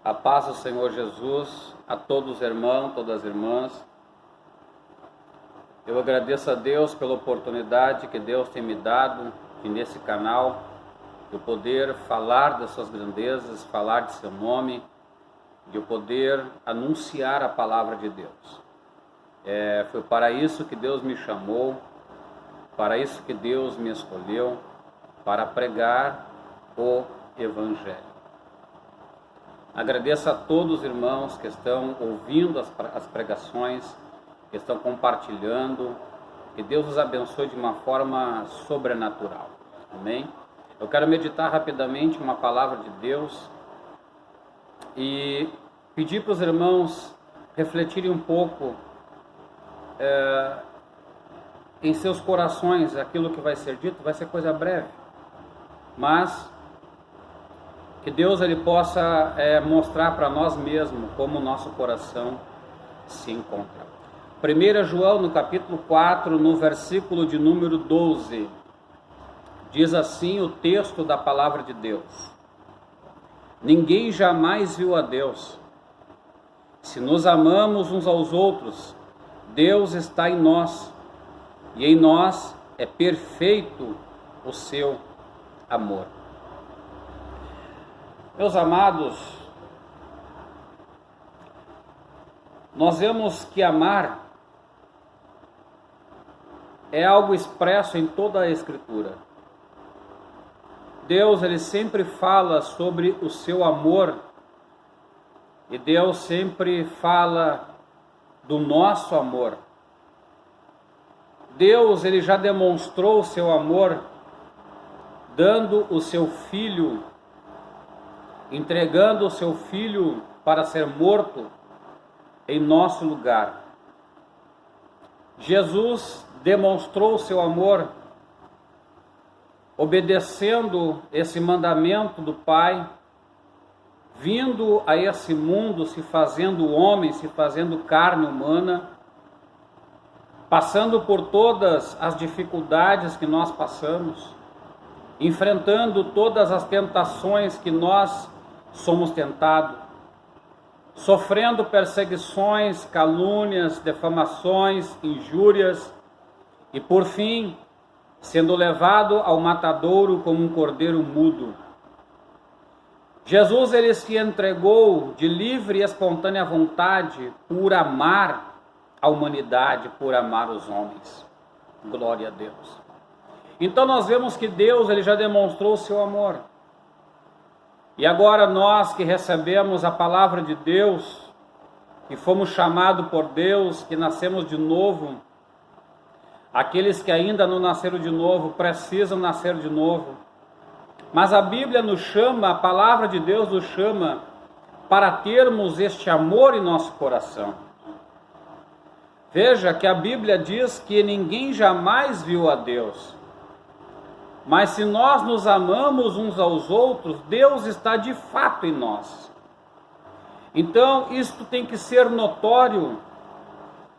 A paz do Senhor Jesus a todos os irmãos, todas as irmãs. Eu agradeço a Deus pela oportunidade que Deus tem me dado de nesse canal eu poder falar das suas grandezas, falar de seu nome, de eu poder anunciar a palavra de Deus. Foi para isso que Deus me chamou, para isso que Deus me escolheu, para pregar o Evangelho. Agradeço a todos os irmãos que estão ouvindo as pregações, que estão compartilhando, que Deus os abençoe de uma forma sobrenatural. Amém? Eu quero meditar rapidamente uma palavra de Deus e pedir para os irmãos refletirem um pouco em seus corações aquilo que vai ser dito. Vai ser coisa breve, mas que Deus ele possa mostrar para nós mesmos como o nosso coração se encontra. 1 João, no capítulo 4, no versículo de número 12, diz assim o texto da palavra de Deus: Ninguém jamais viu a Deus. Se nos amamos uns aos outros, Deus está em nós, e em nós é perfeito o seu amor. Meus amados, nós vemos que amar é algo expresso em toda a Escritura. Deus, ele sempre fala sobre o seu amor, e Deus sempre fala do nosso amor. Deus, ele já demonstrou o seu amor dando o seu Filho, entregando o seu Filho para ser morto em nosso lugar. Jesus demonstrou o seu amor obedecendo esse mandamento do Pai, vindo a esse mundo, se fazendo homem, se fazendo carne humana, passando por todas as dificuldades que nós passamos, enfrentando todas as tentações que nós somos tentados, sofrendo perseguições, calúnias, defamações, injúrias e, por fim, sendo levado ao matadouro como um cordeiro mudo. Jesus, ele se entregou de livre e espontânea vontade por amar a humanidade, por amar os homens. Glória a Deus. Então nós vemos que Deus, ele já demonstrou o seu amor. E agora nós que recebemos a palavra de Deus, que fomos chamados por Deus, que nascemos de novo, aqueles que ainda não nasceram de novo, precisam nascer de novo. Mas a Bíblia nos chama, a palavra de Deus nos chama para termos este amor em nosso coração. Veja que a Bíblia diz que ninguém jamais viu a Deus. Mas se nós nos amamos uns aos outros, Deus está de fato em nós. Então, isto tem que ser notório.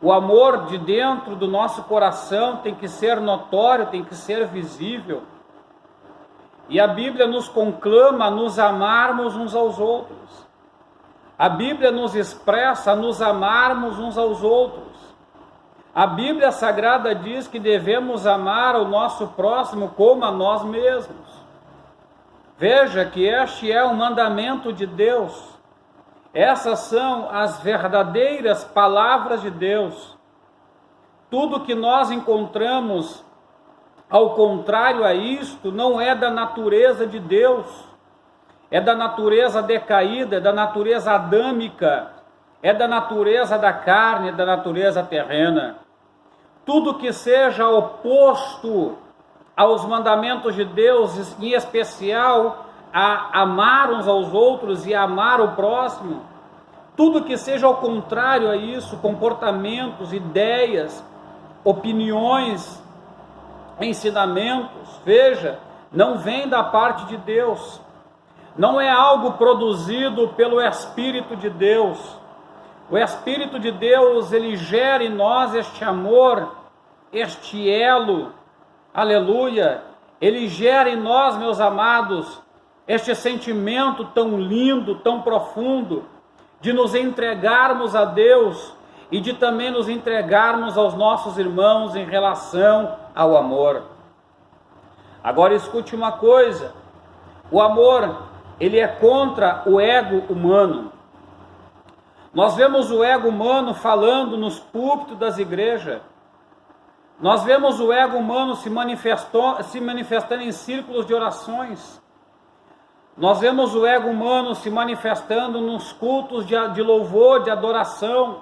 O amor de dentro do nosso coração tem que ser notório, tem que ser visível. E a Bíblia nos conclama a nos amarmos uns aos outros. A Bíblia nos expressa a nos amarmos uns aos outros. A Bíblia Sagrada diz que devemos amar o nosso próximo como a nós mesmos. Veja que este é o mandamento de Deus. Essas são as verdadeiras palavras de Deus. Tudo que nós encontramos, ao contrário a isto, não é da natureza de Deus. É da natureza decaída, é da natureza adâmica, é da natureza da carne, é da natureza terrena. Tudo que seja oposto aos mandamentos de Deus, em especial a amar uns aos outros e amar o próximo, tudo que seja ao contrário a isso, comportamentos, ideias, opiniões, ensinamentos, veja, não vem da parte de Deus, não é algo produzido pelo Espírito de Deus. O Espírito de Deus, ele gera em nós este amor, este elo, aleluia, ele gera em nós, meus amados, este sentimento tão lindo, tão profundo, de nos entregarmos a Deus e de também nos entregarmos aos nossos irmãos em relação ao amor. Agora escute uma coisa, o amor, ele é contra o ego humano. Nós vemos o ego humano falando nos púlpitos das igrejas. Nós vemos o ego humano se manifestando em círculos de orações. Nós vemos o ego humano se manifestando nos cultos de louvor, de adoração.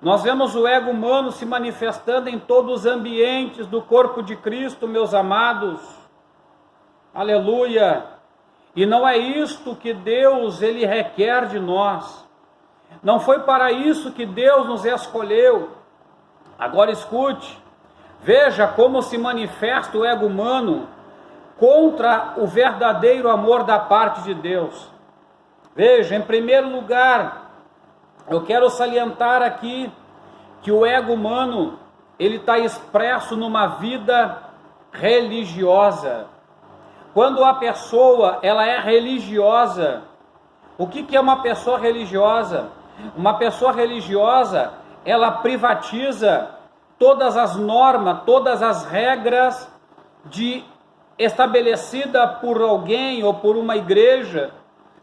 Nós vemos o ego humano se manifestando em todos os ambientes do corpo de Cristo, meus amados. Aleluia! E não é isto que Deus ele requer de nós. Não foi para isso que Deus nos escolheu. Agora escute, veja como se manifesta o ego humano contra o verdadeiro amor da parte de Deus. Veja, em primeiro lugar, eu quero salientar aqui que o ego humano, ele está expresso numa vida religiosa. Quando a pessoa, ela é religiosa, o que é uma pessoa religiosa? Uma pessoa religiosa, ela privatiza todas as normas, todas as regras estabelecida por alguém, ou por uma igreja,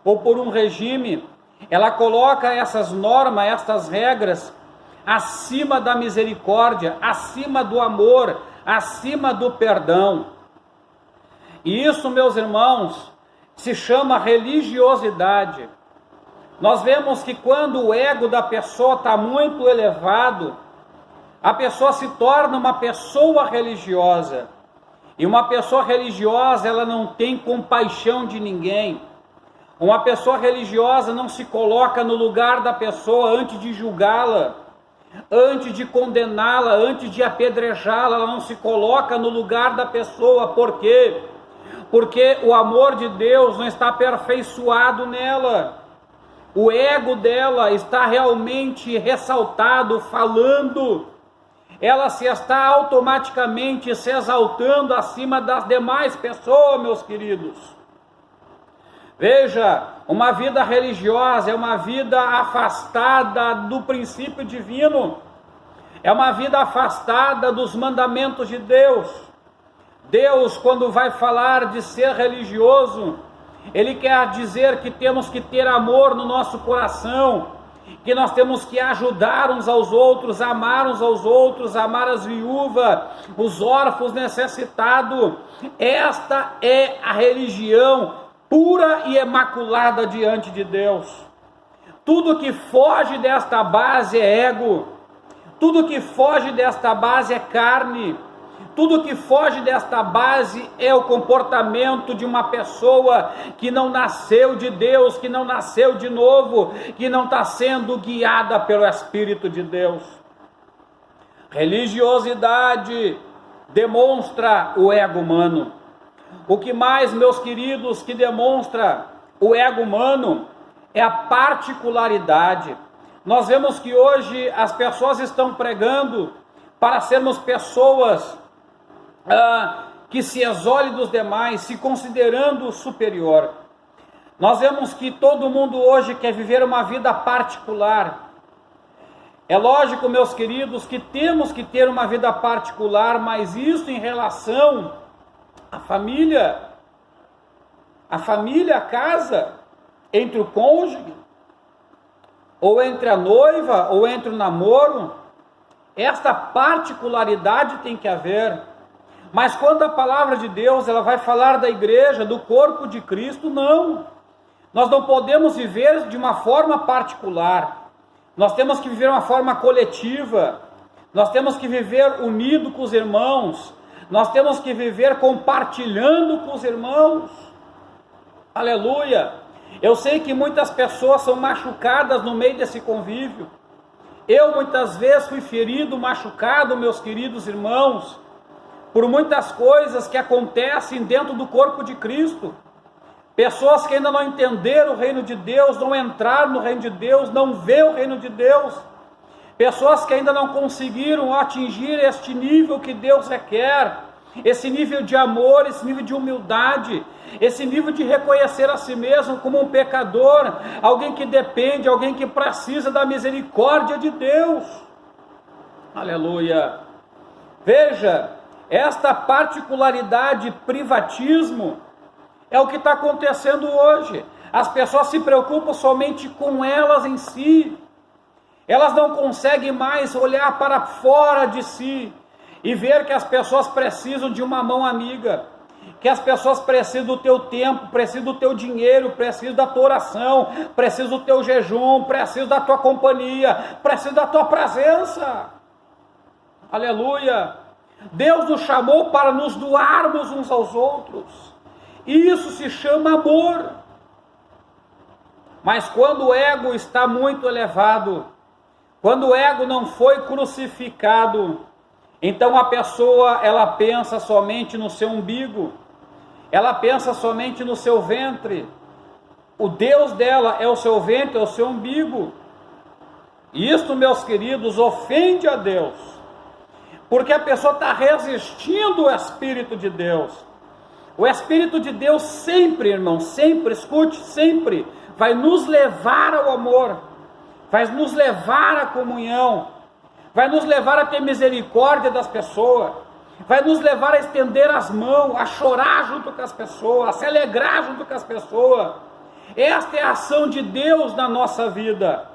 ou por um regime. Ela coloca essas normas, essas regras, acima da misericórdia, acima do amor, acima do perdão. E isso, meus irmãos, se chama religiosidade. Nós vemos que quando o ego da pessoa está muito elevado, a pessoa se torna uma pessoa religiosa. E uma pessoa religiosa, ela não tem compaixão de ninguém. Uma pessoa religiosa não se coloca no lugar da pessoa antes de julgá-la, antes de condená-la, antes de apedrejá-la. Ela não se coloca no lugar da pessoa. Por quê? Porque o amor de Deus não está aperfeiçoado nela. O ego dela está realmente ressaltado, falando. Ela se está automaticamente se exaltando acima das demais pessoas, meus queridos. Veja, uma vida religiosa é uma vida afastada do princípio divino. É uma vida afastada dos mandamentos de Deus. Deus, quando vai falar de ser religioso, Ele quer dizer que temos que ter amor no nosso coração, que nós temos que ajudar uns aos outros, amar uns aos outros, amar as viúvas, os órfãos necessitados. Esta é a religião pura e imaculada diante de Deus. Tudo que foge desta base é ego, tudo que foge desta base é carne. Tudo que foge desta base é o comportamento de uma pessoa que não nasceu de Deus, que não nasceu de novo, que não está sendo guiada pelo Espírito de Deus. Religiosidade demonstra o ego humano. O que mais, meus queridos, que demonstra o ego humano é a particularidade. Nós vemos que hoje as pessoas estão pregando para sermos pessoas que se exolem dos demais, se considerando superior. Nós vemos que todo mundo hoje quer viver uma vida particular. É lógico, meus queridos, que temos que ter uma vida particular, mas isso em relação à família, a casa, entre o cônjuge, ou entre a noiva, ou entre o namoro, esta particularidade tem que haver. Mas quando a palavra de Deus ela vai falar da igreja, do corpo de Cristo, não. Nós não podemos viver de uma forma particular. Nós temos que viver de uma forma coletiva. Nós temos que viver unido com os irmãos. Nós temos que viver compartilhando com os irmãos. Aleluia! Eu sei que muitas pessoas são machucadas no meio desse convívio. Eu muitas vezes fui ferido, machucado, meus queridos irmãos, por muitas coisas que acontecem dentro do corpo de Cristo. Pessoas que ainda não entenderam o reino de Deus, não entraram no reino de Deus, não vê o reino de Deus. Pessoas que ainda não conseguiram atingir este nível que Deus requer. esse nível de amor, esse nível de humildade, esse nível de reconhecer a si mesmo como um pecador, alguém que depende, alguém que precisa da misericórdia de Deus. Aleluia! Veja, esta particularidade, privatismo, é o que está acontecendo hoje. As pessoas se preocupam somente com elas em si, elas não conseguem mais olhar para fora de si e ver que as pessoas precisam de uma mão amiga, que as pessoas precisam do teu tempo, precisam do teu dinheiro, precisam da tua oração, precisam do teu jejum, precisam da tua companhia, precisam da tua presença. Aleluia! Deus nos chamou para nos doarmos uns aos outros, e isso se chama amor. Mas quando o ego está muito elevado, quando o ego não foi crucificado, então a pessoa, ela pensa somente no seu umbigo, ela pensa somente no seu ventre. O Deus dela é o seu ventre, é o seu umbigo. E isto, meus queridos, ofende a Deus, porque a pessoa está resistindo ao Espírito de Deus. O Espírito de Deus sempre, irmão, sempre, escute, sempre, vai nos levar ao amor, vai nos levar à comunhão, vai nos levar a ter misericórdia das pessoas, vai nos levar a estender as mãos, a chorar junto com as pessoas, a se alegrar junto com as pessoas. Esta é a ação de Deus na nossa vida.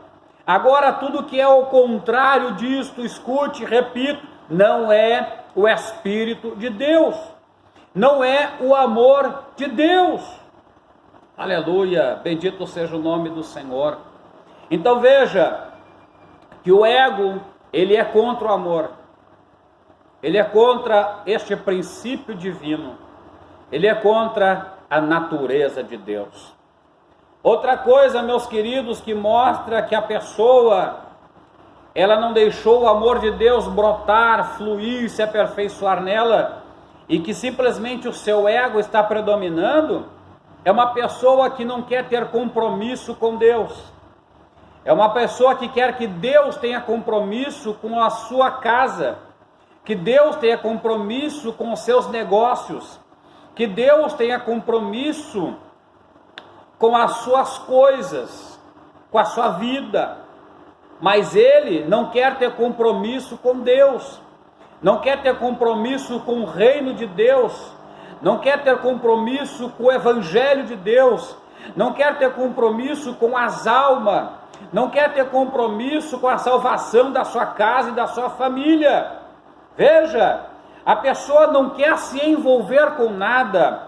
Agora, tudo que é ao contrário disto, escute, repito, não é o Espírito de Deus, não é o amor de Deus. Aleluia, bendito seja o nome do Senhor. Então veja que o ego, ele é contra o amor, ele é contra este princípio divino, ele é contra a natureza de Deus. Outra coisa, meus queridos, que mostra que a pessoa, ela não deixou o amor de Deus brotar, fluir, se aperfeiçoar nela, e que simplesmente o seu ego está predominando, é uma pessoa que não quer ter compromisso com Deus. É uma pessoa que quer que Deus tenha compromisso com a sua casa, que Deus tenha compromisso com os seus negócios, que Deus tenha compromisso com as suas coisas, com a sua vida. Mas ele não quer ter compromisso com Deus, não quer ter compromisso com o reino de Deus, não quer ter compromisso com o evangelho de Deus, não quer ter compromisso com as almas, não quer ter compromisso com a salvação da sua casa e da sua família. Veja, a pessoa não quer se envolver com nada.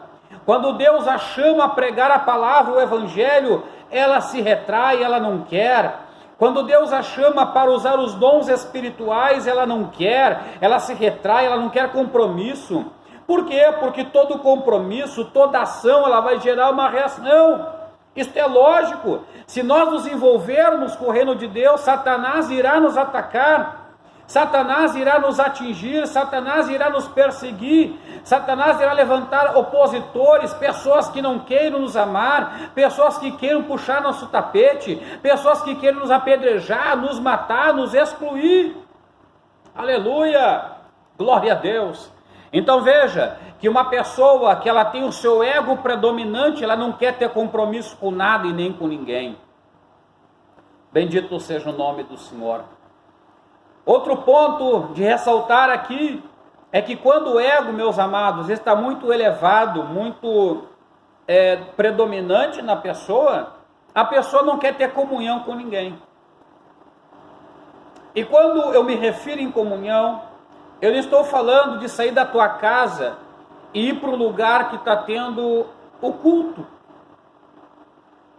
Quando Deus a chama a pregar a palavra, o evangelho, ela se retrai, ela não quer. Quando Deus a chama para usar os dons espirituais, ela não quer, ela se retrai, ela não quer compromisso. Por quê? Porque todo compromisso, toda ação, ela vai gerar uma reação. Isto é lógico. Se nós nos envolvermos com o reino de Deus, Satanás irá nos atacar, Satanás irá nos atingir, Satanás irá nos perseguir, Satanás irá levantar opositores, pessoas que não queiram nos amar, pessoas que queiram puxar nosso tapete, pessoas que queiram nos apedrejar, nos matar, nos excluir. Aleluia! Glória a Deus! Então veja, que uma pessoa que ela tem o seu ego predominante, ela não quer ter compromisso com nada e nem com ninguém. Bendito seja o nome do Senhor. Outro ponto de ressaltar aqui, é que quando o ego, meus amados, está muito elevado, muito predominante na pessoa, a pessoa não quer ter comunhão com ninguém. E quando eu me refiro em comunhão, eu não estou falando de sair da tua casa e ir para o lugar que está tendo o culto.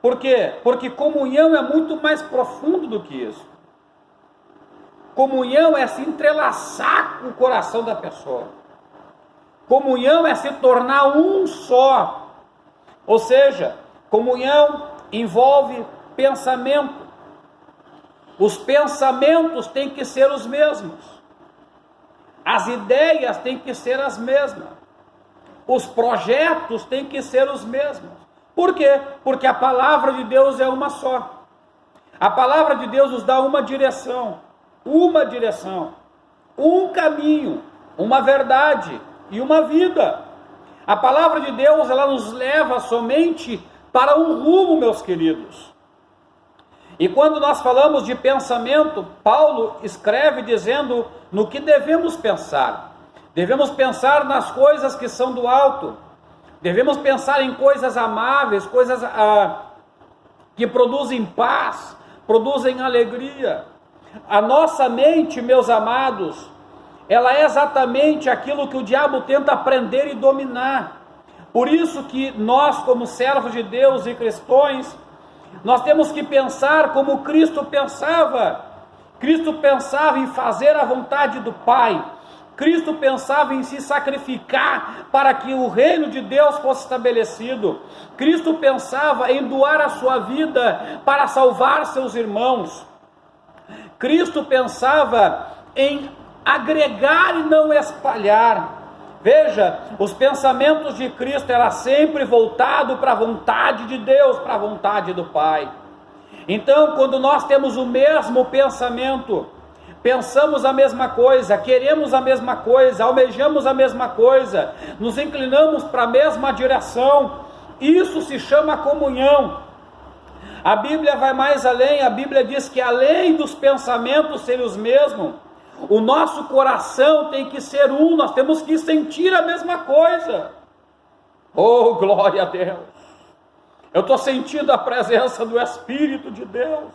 Por quê? Porque comunhão é muito mais profundo do que isso. Comunhão é se entrelaçar com o coração da pessoa. Comunhão é se tornar um só. Ou seja, comunhão envolve pensamento. Os pensamentos têm que ser os mesmos. As ideias têm que ser as mesmas. Os projetos têm que ser os mesmos. Por quê? Porque a palavra de Deus é uma só. A palavra de Deus nos dá uma direção, um caminho, uma verdade, e uma vida. A palavra de Deus, ela nos leva somente para um rumo, meus queridos. E quando nós falamos de pensamento, Paulo escreve dizendo no que devemos pensar. Devemos pensar nas coisas que são do alto. Devemos pensar em coisas amáveis, coisas que produzem paz, produzem alegria. A nossa mente, meus amados, ela é exatamente aquilo que o diabo tenta prender e dominar. Por isso que nós, como servos de Deus e cristãos, nós temos que pensar como Cristo pensava. Cristo pensava em fazer a vontade do Pai. Cristo pensava em se sacrificar para que o reino de Deus fosse estabelecido. Cristo pensava em doar a sua vida para salvar seus irmãos. Cristo pensava em agregar e não espalhar. Veja, os pensamentos de Cristo eram sempre voltados para a vontade de Deus, para a vontade do Pai. Então, quando nós temos o mesmo pensamento, pensamos a mesma coisa, queremos a mesma coisa, almejamos a mesma coisa, nos inclinamos para a mesma direção, isso se chama comunhão. A Bíblia vai mais além, a Bíblia diz que além dos pensamentos serem os mesmos, o nosso coração tem que ser um, nós temos que sentir a mesma coisa. Oh, glória a Deus! Eu estou sentindo a presença do Espírito de Deus.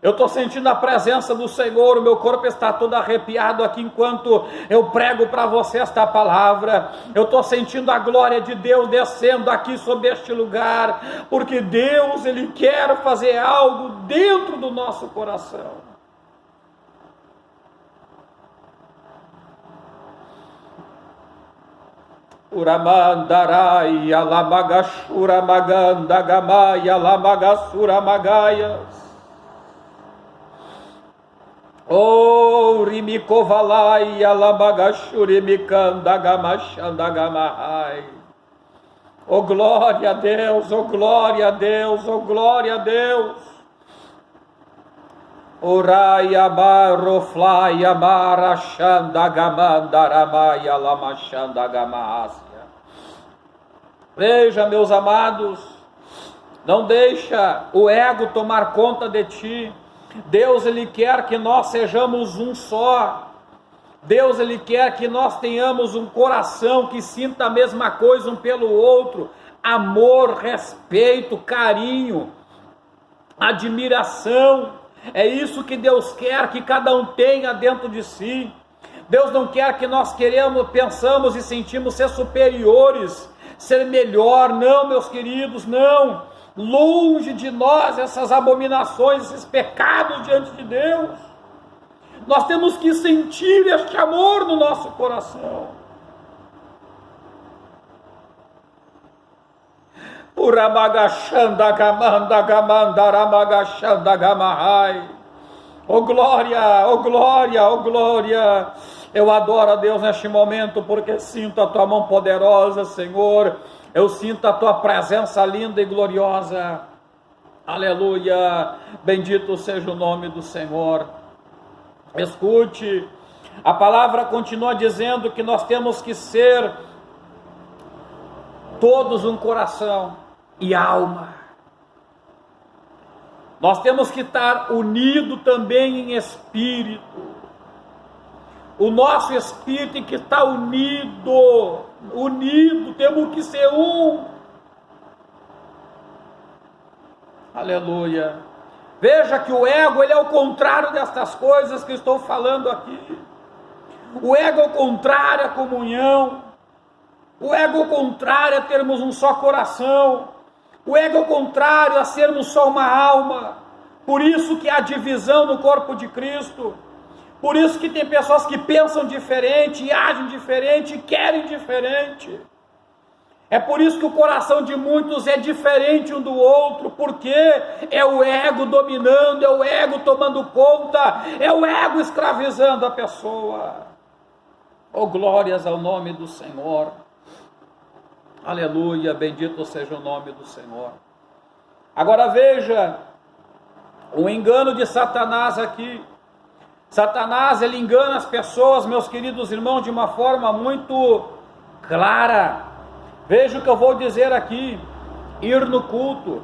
Eu estou sentindo a presença do Senhor, o meu corpo está todo arrepiado aqui enquanto eu prego para você esta palavra. Eu estou sentindo a glória de Deus descendo aqui sobre este lugar, porque Deus, Ele quer fazer algo dentro do nosso coração. Uramandarai, alamagashura magandagamai, alamagasura magaias. Oh, rimikovalai, alamagashurimikandagamachandagamahai. Oh, glória a Deus, oh, glória a Deus, oh, glória a Deus. Orai amaroflai amarachandagamandaramai, alamachandagamahásia. Veja, meus amados, não deixa o ego tomar conta de ti. Deus, Ele quer que nós sejamos um só. Deus, Ele quer que nós tenhamos um coração que sinta a mesma coisa um pelo outro. Amor, respeito, carinho, admiração. É isso que Deus quer que cada um tenha dentro de si. Deus não quer que nós pensamos e sentimos ser superiores, ser melhor. Não, meus queridos, não. Longe de nós essas abominações, esses pecados diante de Deus. Nós temos que sentir este amor no nosso coração. Oh glória, oh glória, oh glória. Eu adoro a Deus neste momento porque sinto a tua mão poderosa, Senhor. Eu sinto a tua presença linda e gloriosa. Aleluia. Bendito seja o nome do Senhor. Escute, a palavra continua dizendo que nós temos que ser todos um coração e alma. Nós temos que estar unidos também em espírito. O nosso espírito tem que estar unido, temos que ser um. Aleluia. Veja que o ego, ele é o contrário destas coisas que estou falando aqui. O ego é o contrário à comunhão. O ego é o contrário a termos um só coração. O ego é o contrário a sermos só uma alma. Por isso que há divisão no corpo de Cristo. Por isso que tem pessoas que pensam diferente, e agem diferente, e querem diferente. É por isso que o coração de muitos é diferente um do outro, porque é o ego dominando, é o ego tomando conta, é o ego escravizando a pessoa. Oh, glórias ao nome do Senhor. Aleluia, bendito seja o nome do Senhor. Agora veja, O engano de Satanás aqui. Satanás, ele engana as pessoas, meus queridos irmãos, de uma forma muito clara. Veja o que eu vou dizer aqui: ir no culto,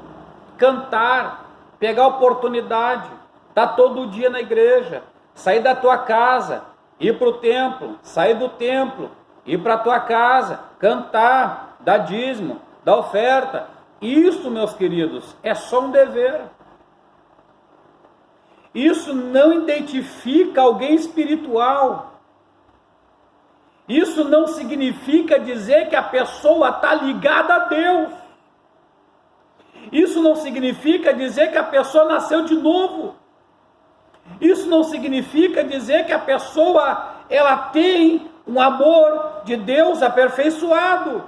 cantar, pegar oportunidade, estar todo dia na igreja, sair da tua casa, ir para o templo, sair do templo, ir para a tua casa, cantar, dar dízimo, dar oferta. Isso, meus queridos, é só um dever. Isso não identifica alguém espiritual. Isso não significa dizer que a pessoa está ligada a Deus. Isso não significa dizer que a pessoa nasceu de novo. Isso não significa dizer que a pessoa ela tem um amor de Deus aperfeiçoado.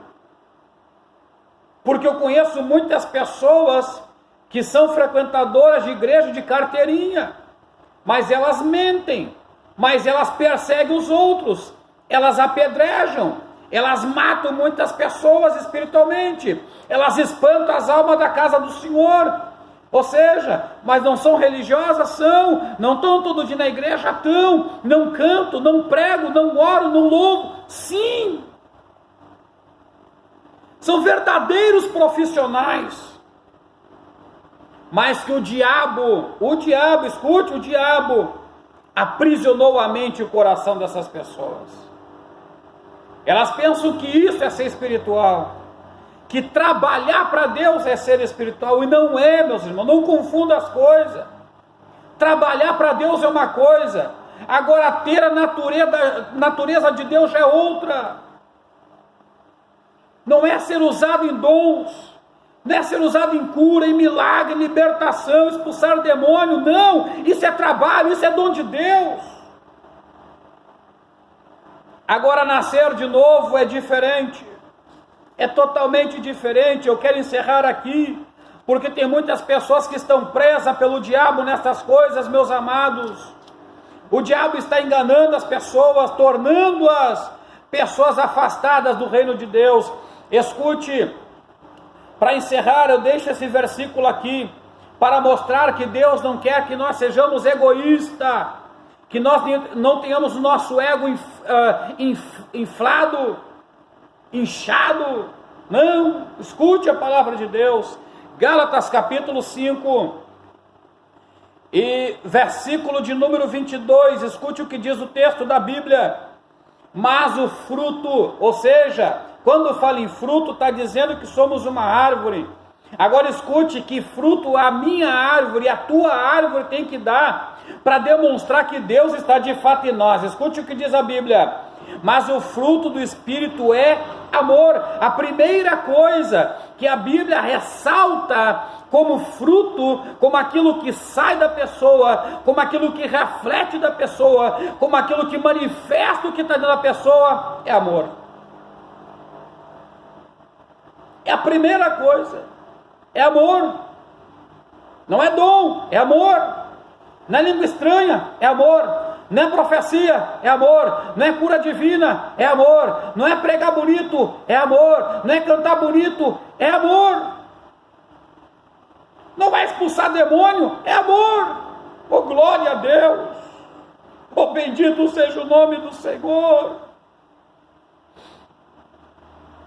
Porque eu conheço muitas pessoas que são frequentadoras de igreja de carteirinha, mas elas mentem, mas elas perseguem os outros, elas apedrejam, elas matam muitas pessoas espiritualmente, elas espantam as almas da casa do Senhor. Ou seja, mas não são religiosas? São. Não estão todo dia na igreja? Estão. Não canto, não prego, não oro, não louvo? Sim. São verdadeiros profissionais. Mas que o diabo, escute, o diabo aprisionou a mente e o coração dessas pessoas. Elas pensam que isso é ser espiritual, que trabalhar para Deus é ser espiritual, e não é, meus irmãos, não confunda as coisas. Trabalhar para Deus é uma coisa, agora ter a natureza de Deus já é outra. Não é ser usado em dons, não é ser usado em cura, em milagre, em libertação, expulsar demônio, não, isso é trabalho, isso é dom de Deus. Agora nascer de novo é diferente, é totalmente diferente. Eu quero encerrar aqui, porque tem muitas pessoas que estão presas pelo diabo nessas coisas, meus amados. O diabo está enganando as pessoas, tornando-as pessoas afastadas do reino de Deus. Escute, para encerrar, eu deixo esse versículo aqui, para mostrar que Deus não quer que nós sejamos egoístas, que nós não tenhamos o nosso ego inflado, inchado. Não, escute a palavra de Deus. Gálatas capítulo 5 e versículo de número 22, escute o que diz o texto da Bíblia. Mas o fruto, ou seja, quando fala em fruto, está dizendo que somos uma árvore. Agora escute que fruto a minha árvore, a tua árvore tem que dar, para demonstrar que Deus está de fato em nós. Escute o que diz a Bíblia: mas o fruto do Espírito é amor. A primeira coisa que a Bíblia ressalta como fruto, como aquilo que sai da pessoa, como aquilo que reflete da pessoa, como aquilo que manifesta o que está dentro da pessoa, é amor. É a primeira coisa, é amor. Não é dom, é amor. Não é língua estranha, é amor. Não é profecia, é amor. Não é cura divina, é amor. Não é pregar bonito, é amor. Não é cantar bonito, é amor. Não vai expulsar demônio, é amor. Oh, glória a Deus. Oh, bendito seja o nome do Senhor.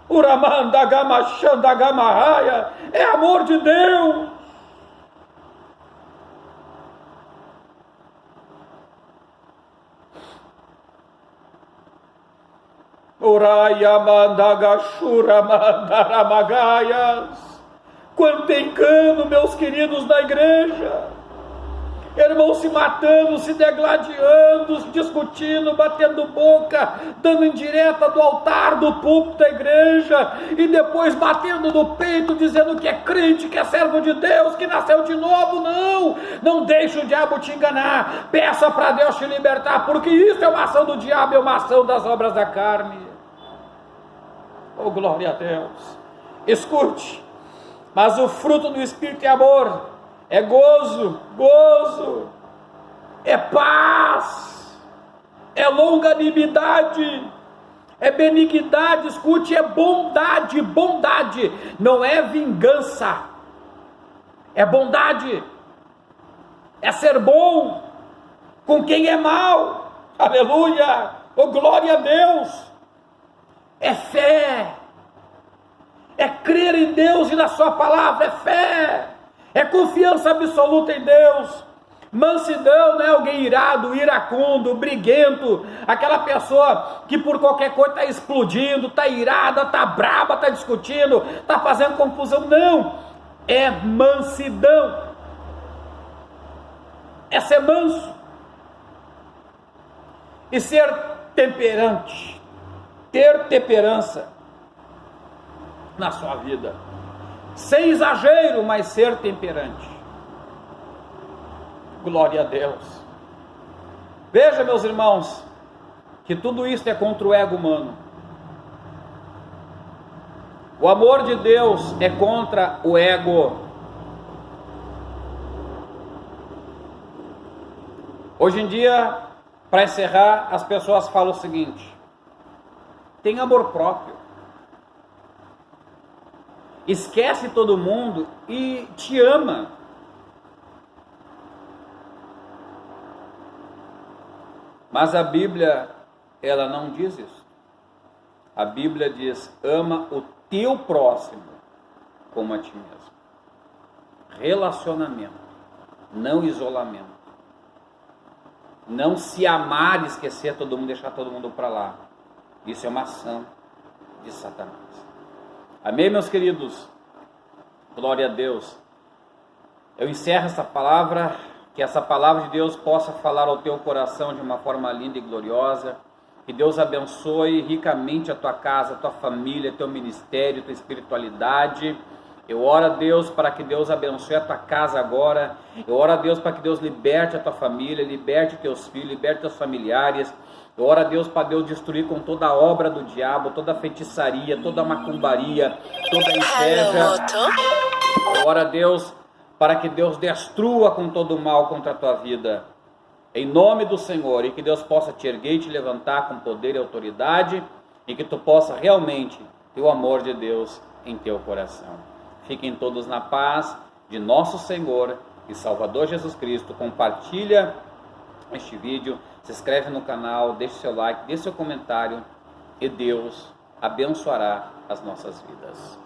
Uramandagamashandagamahaia, é amor de Deus. Uraiamandagashuramadaramagaias. Quanto engano, meus queridos da igreja, irmãos se matando, se degladiando, discutindo, batendo boca, dando indireta do altar, do púlpito da igreja, e depois batendo no peito, dizendo que é crente, que é servo de Deus, que nasceu de novo. Não deixe o diabo te enganar, peça para Deus te libertar, porque isso é uma ação do diabo, é uma ação das obras da carne. Oh, glória a Deus. Escute, mas o fruto do Espírito é amor, é gozo, é paz, é longanimidade, é benignidade, escute, é bondade, não é vingança, é bondade. é ser bom com quem é mal. Aleluia! Oh, glória a Deus! É fé, é crer em Deus e na sua palavra, é fé, é confiança absoluta em Deus. Mansidão não é alguém irado, iracundo, briguento, aquela pessoa que por qualquer coisa está explodindo, está irada, está braba, está discutindo, está fazendo confusão. Não, é mansidão, é ser manso e ser temperante, ter temperança na sua vida, sem exagero, mas ser temperante. Glória a Deus. Veja, meus irmãos, que tudo isso é contra o ego humano. O amor de Deus é contra o ego. Hoje em dia, para encerrar, as pessoas falam o seguinte: tem amor próprio, esquece todo mundo e te ama. Mas a Bíblia, ela não diz isso. A Bíblia diz: ama o teu próximo como a ti mesmo. Relacionamento, não isolamento. Não se amar e esquecer todo mundo, deixar todo mundo para lá. Isso é uma ação de Satanás. Amém, meus queridos? Glória a Deus. Eu encerro essa palavra, que essa palavra de Deus possa falar ao teu coração de uma forma linda e gloriosa. Que Deus abençoe ricamente a tua casa, a tua família, teu ministério, tua espiritualidade. Eu oro a Deus para que Deus abençoe a tua casa agora. Eu oro a Deus para que Deus liberte a tua família, liberte teus filhos, liberte teus familiares. Eu oro a Deus para Deus destruir com toda a obra do diabo, toda a feitiçaria, toda a macumbaria, toda a inveja. Eu oro a Deus para que Deus destrua com todo o mal contra a tua vida. Em nome do Senhor, e que Deus possa te erguer e te levantar com poder e autoridade, e que tu possa realmente ter o amor de Deus em teu coração. Fiquem todos na paz de nosso Senhor e Salvador Jesus Cristo. Compartilha este vídeo, se inscreve no canal, deixe seu like, deixe seu comentário, e Deus abençoará as nossas vidas.